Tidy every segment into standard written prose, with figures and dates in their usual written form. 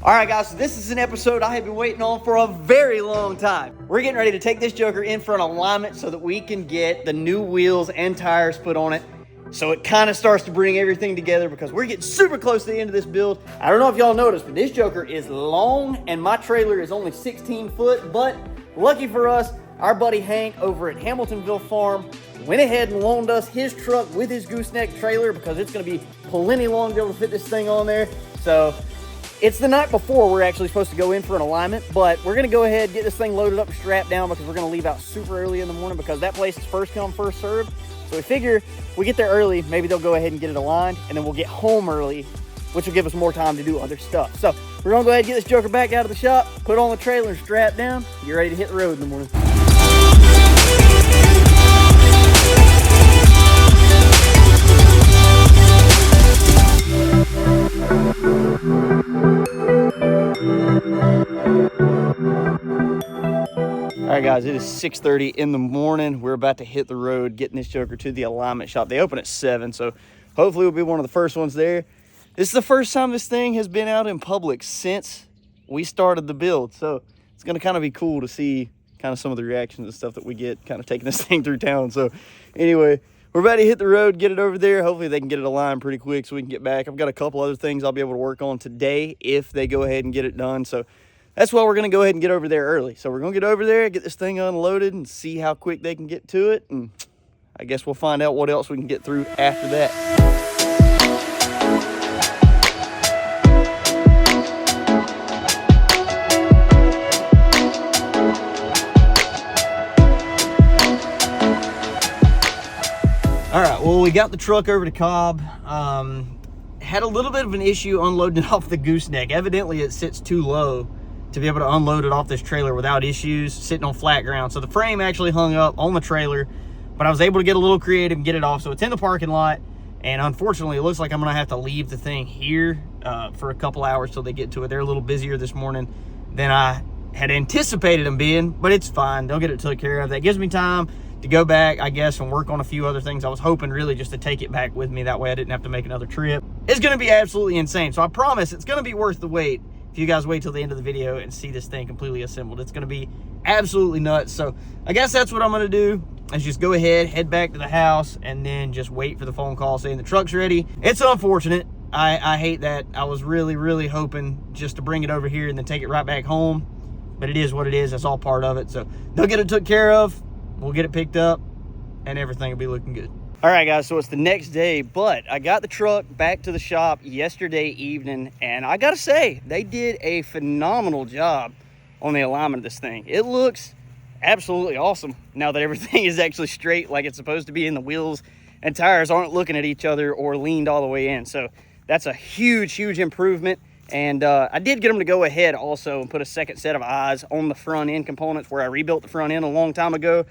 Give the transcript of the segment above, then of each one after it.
All right, guys, so this is an episode I have been waiting on for a very long time. We're getting ready to take this Joker in for an alignment so that we can get the new wheels and tires put on it. So it kind of starts to bring everything together because we're getting super close to the end of this build. I don't know if y'all noticed, but this Joker is long and my trailer is only 16 foot. But lucky for us, our buddy Hank over at Hamiltonville Farm went ahead and loaned us his truck with his gooseneck trailer because it's going to be plenty long to be able to fit this thing on there. So it's the night before we're actually supposed to go in for an alignment, but we're going to go ahead and get this thing loaded up and strapped down because we're going to leave out super early in the morning because that place is first come, first served. So we figure if we get there early, maybe they'll go ahead and get it aligned, and then we'll get home early, which will give us more time to do other stuff. So we're going to go ahead and get this Joker back out of the shop, put on the trailer and strap down. Get ready to hit the road in the morning. All right, guys, it is 6:30 in the morning. We're about to hit the road, getting this Joker to the alignment shop. They open at 7, so hopefully we'll be one of the first ones there. This is the first time this thing has been out in public since we started the build, so it's going to kind of be cool to see kind of some of the reactions and stuff that we get kind of taking this thing through town. So anyway, we're about to hit the road, get it over there. Hopefully they can get it aligned pretty quick so we can get back. I've got a couple other things I'll be able to work on today if they go ahead and get it done. So that's why we're going to go ahead and get over there early. So we're going to get over there, get this thing unloaded, and see how quick they can get to it. And I guess we'll find out what else we can get through after that. All right, well, we got the truck over to Cobb. Had a little bit of an issue unloading it off the gooseneck. Evidently, it sits too low to be able to unload it off this trailer without issues, sitting on flat ground. So the frame actually hung up on the trailer, but I was able to get a little creative and get it off. So it's in the parking lot, and unfortunately, it looks like I'm gonna have to leave the thing here for a couple hours till they get to it. They're a little busier this morning than I had anticipated them being, but it's fine. They'll get it taken care of. That gives me time to go back, I guess, and work on a few other things. I was hoping really just to take it back with me. That way I didn't have to make another trip. It's gonna be absolutely insane. So I promise it's gonna be worth the wait. If you guys wait till the end of the video and see this thing completely assembled, it's going to be absolutely nuts. So I guess that's what I'm going to do, is just go ahead, head back to the house, and then just wait for the phone call saying the truck's ready. It's unfortunate. I hate that. I was really hoping just to bring it over here and then take it right back home, but it is what it is. That's all part of it. So they'll get it took care of, we'll get it picked up, and everything will be looking good. All right, guys, so it's the next day, but I got the truck back to the shop yesterday evening, and I gotta say, they did a phenomenal job on the alignment of this thing. It looks absolutely awesome now that everything is actually straight like it's supposed to be, and the wheels and tires aren't looking at each other or leaned all the way in. So that's a huge improvement. And I did get them to go ahead also and put a second set of eyes on the front end components where I rebuilt the front end a long time ago,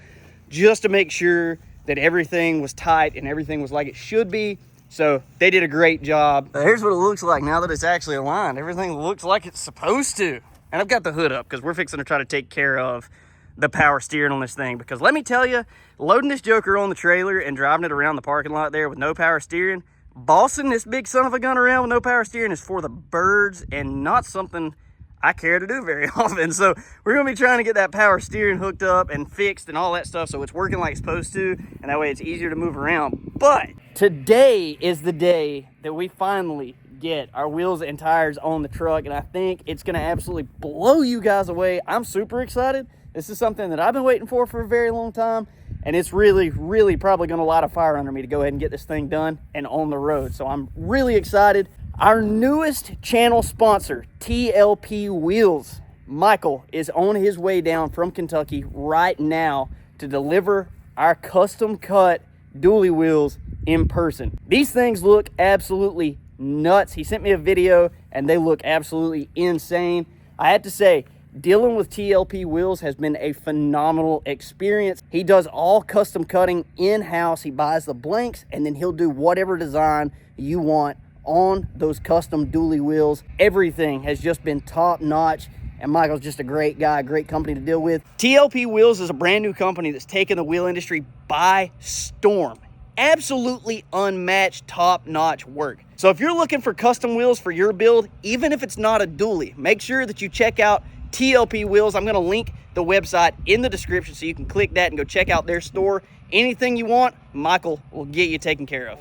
just to make sure that everything was tight and everything was like it should be. So they did a great job. Here's what it looks like now that it's actually aligned. Everything looks like it's supposed to. And I've got the hood up because we're fixing to try to take care of the power steering on this thing. Because let me tell you, loading this Joker on the trailer and driving it around the parking lot there with no power steering, bossing this big son of a gun around with no power steering is for the birds and not something I care to do very often. So we're going to be trying to get that power steering hooked up and fixed and all that stuff so it's working like it's supposed to, and that way it's easier to move around. But today is the day that we finally get our wheels and tires on the truck, and I think it's going to absolutely blow you guys away. I'm super excited. This is something that I've been waiting for a very long time, and it's really probably going to light a fire under me to go ahead and get this thing done and on the road. So I'm really excited. Our newest channel sponsor, TLP Wheels, Michael, is on his way down from Kentucky right now to deliver our custom cut dually wheels in person. These things look absolutely nuts. He sent me a video and they look absolutely insane. I have to say, dealing with TLP Wheels has been a phenomenal experience. He does all custom cutting in-house. He buys the blanks and then he'll do whatever design you want on those custom dually wheels. Everything has just been top notch, and Michael's just a great guy, great company to deal with. TLP Wheels is a brand new company that's taken the wheel industry by storm. Absolutely unmatched, top notch work. So if you're looking for custom wheels for your build, even if it's not a dually, make sure that you check out TLP Wheels. I'm gonna link the website in the description so you can click that and go check out their store. Anything you want, Michael will get you taken care of.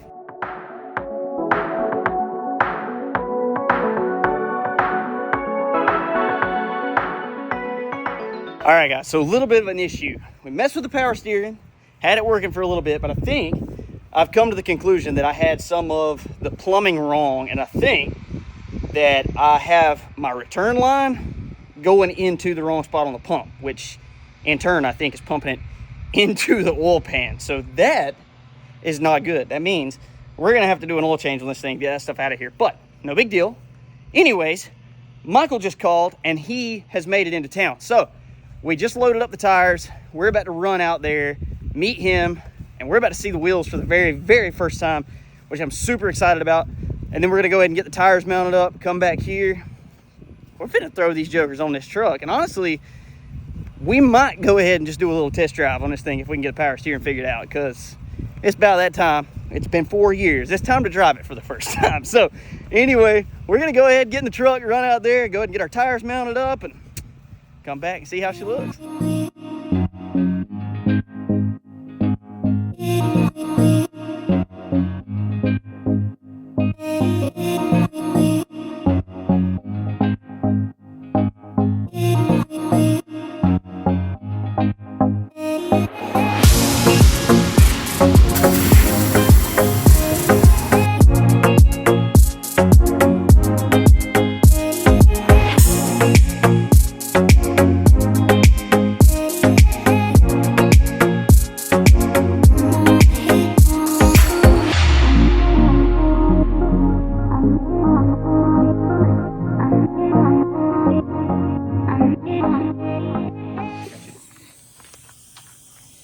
All right, guys, so a little bit of an issue. We messed with the power steering, had it working for a little bit, but I think I've come to the conclusion that I had some of the plumbing wrong, and I think that I have my return line going into the wrong spot on the pump, which in turn I think is pumping it into the oil pan. So that is not good. That means we're gonna have to do an oil change on this thing, get that stuff out of here, but no big deal. Anyways, Michael just called and he has made it into town. So we just loaded up the tires. We're about to run out there, meet him, and we're about to see the wheels for the very, very first time, which I'm super excited about. And then we're gonna go ahead and get the tires mounted up, come back here. We're finna throw these jokers on this truck. And honestly, we might go ahead and just do a little test drive on this thing if we can get a power steering figured out, because it's about that time. It's been 4 years. It's time to drive it for the first time. So anyway, we're gonna go ahead, get in the truck, run out there, go ahead and get our tires mounted up, and come back and see how she looks.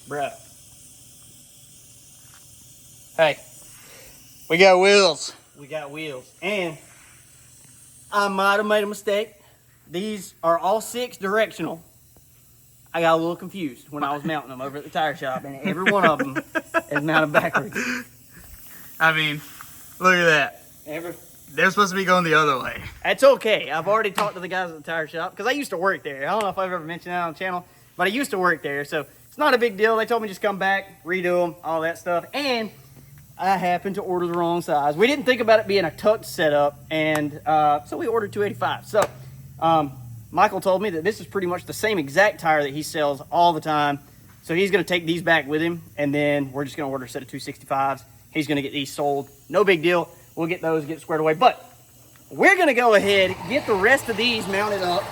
Bruh. Hey, we got wheels. We got wheels. And I might have made a mistake. These are all 6 directional. I got a little confused when I was mounting them over at the tire shop, and every one of them is mounted backwards. I mean, look at that. They're supposed to be going the other way. That's okay. I've already talked to the guys at the tire shop, because I used to work there. I don't know if I've ever mentioned that on the channel, but I used to work there, so it's not a big deal. They told me just come back, redo them, all that stuff. And I happened to order the wrong size. We didn't think about it being a tucked setup, and so we ordered 285. So Michael told me that this is pretty much the same exact tire that he sells all the time. So he's going to take these back with him, and then we're just going to order a set of 265s. He's going to get these sold. No big deal. We'll get those, get squared away. But we're going to go ahead, get the rest of these mounted up.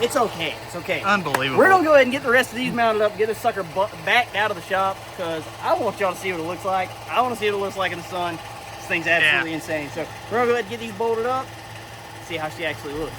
It's okay. It's okay. Unbelievable. We're going to go ahead and get the rest of these mounted up, get this sucker backed out of the shop, because I want y'all to see what it looks like. I want to see what it looks like in the sun. This thing's absolutely insane. So we're going to go ahead and get these bolted up, see how she actually looks.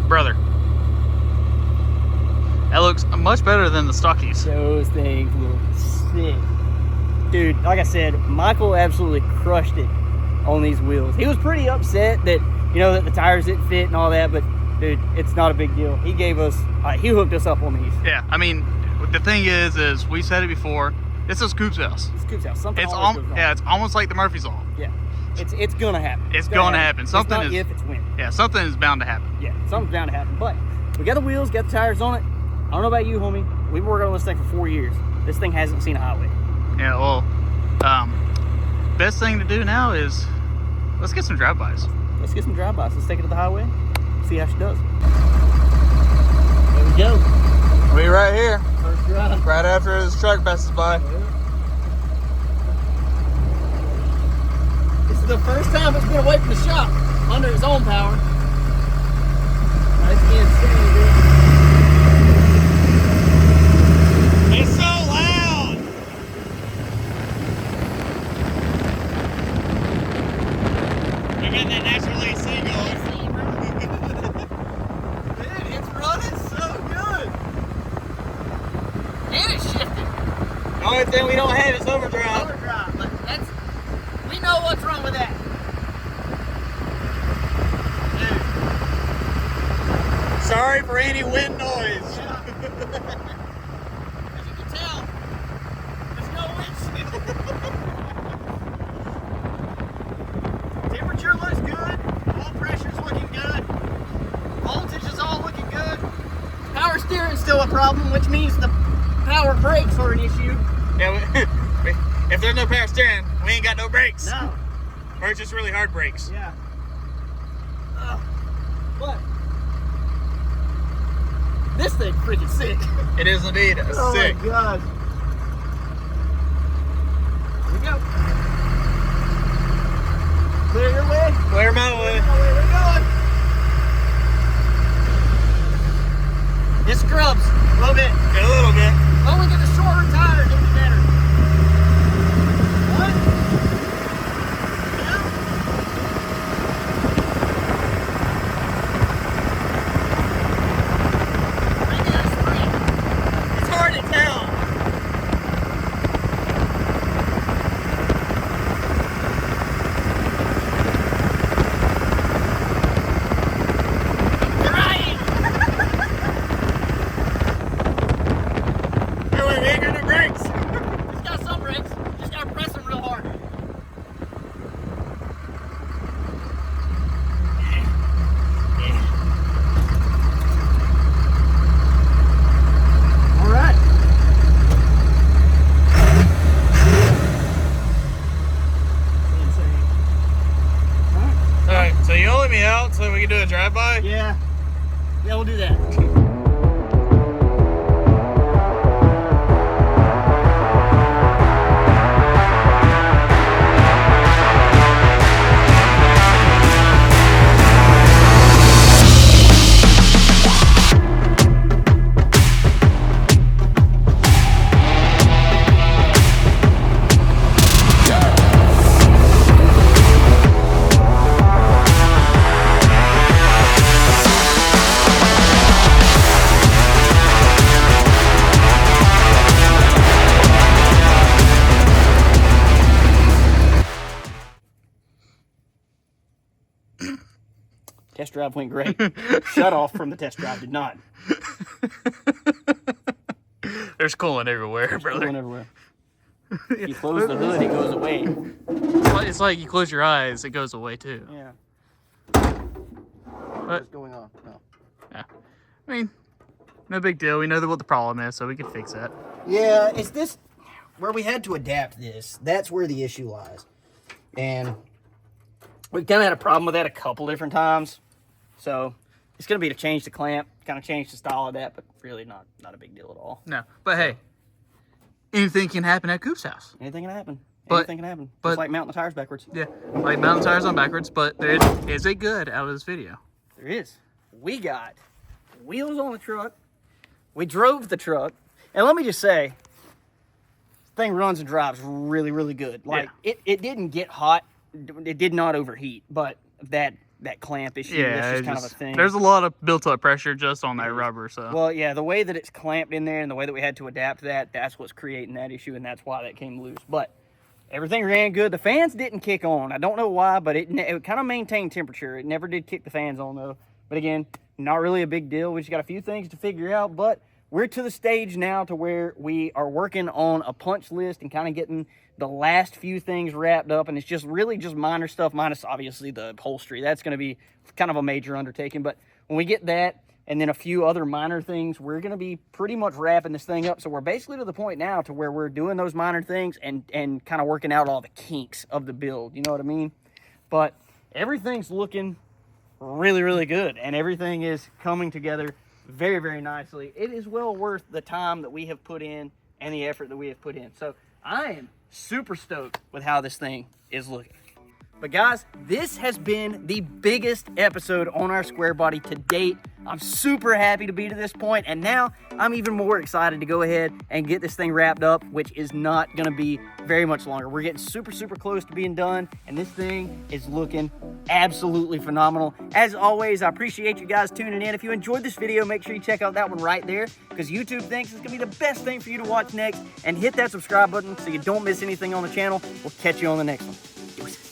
Brother, that looks much better than the stockies. Those things look sick. Dude, like I said, Michael absolutely crushed it on these wheels. He was pretty upset that, you know, that the tires didn't fit and all that, but dude, it's not a big deal. He gave us, he hooked us up on these. Yeah, I mean, the thing is we said it before, this is Coop's house. It's Coop's house. Something it's always goes wrong. Yeah, it's almost like the Murphy's Law. Yeah. It's gonna happen. It's gonna happen. Something it's not is, if, it's when. Yeah, something is bound to happen. Yeah, something's bound to happen. But we got the wheels, got the tires on it. I don't know about you, homie. We've been working on this thing for 4 years. This thing hasn't seen a highway. Yeah, well, best thing to do now is Let's get some drive-bys. Let's get some drive-bys. Let's take it to the highway. See how she does. There we go. We right here. First drive. Right after this truck passes by. This is the first time it's been away from the shop under its own power. That's insane, dude. It's so loud. We got that natural AC going. Dude, it's running so good. And it's shifting. The only thing we don't have is overdrive. Overdrive, but we know what's wrong with that. Dude. Sorry for any wind noise. Yeah. As you can tell, there's no windshield. Temperature looks good. Oil pressure's looking good. Voltage is all looking good. Power steering's still a problem, which means the power brakes are an issue. Yeah, if there's no power steering, we ain't got no brakes. No. Or it's just really hard brakes. Yeah. But this thing freaking sick. It is indeed sick. Oh my god. Here we go. Clear your way. Clear my way. We're going. It scrubs a little bit. A little bit. Oh, we get the shorter tire, it'll be better. What? Yeah. Maybe that's free. It's hard to tell. Right. Hey, wait, we ain't got no brakes. It's got some brakes. Just gotta press them real hard. All right. Insane. All right, so you only me out so we can do a drive-by? Yeah. Yeah, we'll do that. Test drive went great. Shut off from the test drive did not. There's coolant everywhere, brother. Going everywhere. You close the hood, it goes away. It's like you close your eyes, it goes away too. Yeah. But, going on? No. yeah. I mean, no big deal. We know what the problem is, so we can fix that. Yeah, it's this where we had to adapt this. That's where the issue lies. And we kind of had a problem with that a couple different times. So it's going to be to change the clamp, kind of change the style of that, but really not a big deal at all. No, but hey, anything can happen at Coop's house. Anything can happen. But- Anything can happen. but- Just like mounting the tires backwards. Yeah, like mounting tires on backwards, but there is a good out of this video. There is. We got wheels on the truck. We drove the truck. And let me just say, this thing runs and drives really, really good. Like, it didn't get hot. It did not overheat, but that clamp issue, that's just kind of a thing. There's a lot of built-up pressure just on that rubber, so. Well, yeah, the way that it's clamped in there and the way that we had to adapt that, that's what's creating that issue, and that's why that came loose. But everything ran good. The fans didn't kick on. I don't know why, but it kind of maintained temperature. It never did kick the fans on, though. But again, not really a big deal. We just got a few things to figure out, but we're to the stage now to where we are working on a punch list and kind of getting the last few things wrapped up, and it's just really just minor stuff, minus obviously the upholstery. That's going to be kind of a major undertaking, but when we get that and then a few other minor things, we're going to be pretty much wrapping this thing up. So we're basically to the point now to where we're doing those minor things and kind of working out all the kinks of the build. You know what I mean? But everything's looking really, really good, and everything is coming together very, very nicely. It is well worth the time that we have put in and the effort that we have put in. So I am super stoked with how this thing is looking. But guys, this has been the biggest episode on our Squarebody to date. I'm super happy to be to this point, and now I'm even more excited to go ahead and get this thing wrapped up, which is not gonna be very much longer. We're getting super, super close to being done, and this thing is looking absolutely phenomenal. As always, I appreciate you guys tuning in. If you enjoyed this video, make sure you check out that one right there, because YouTube thinks it's gonna be the best thing for you to watch next, and hit that subscribe button so you don't miss anything on the channel. We'll catch you on the next one. Deuces.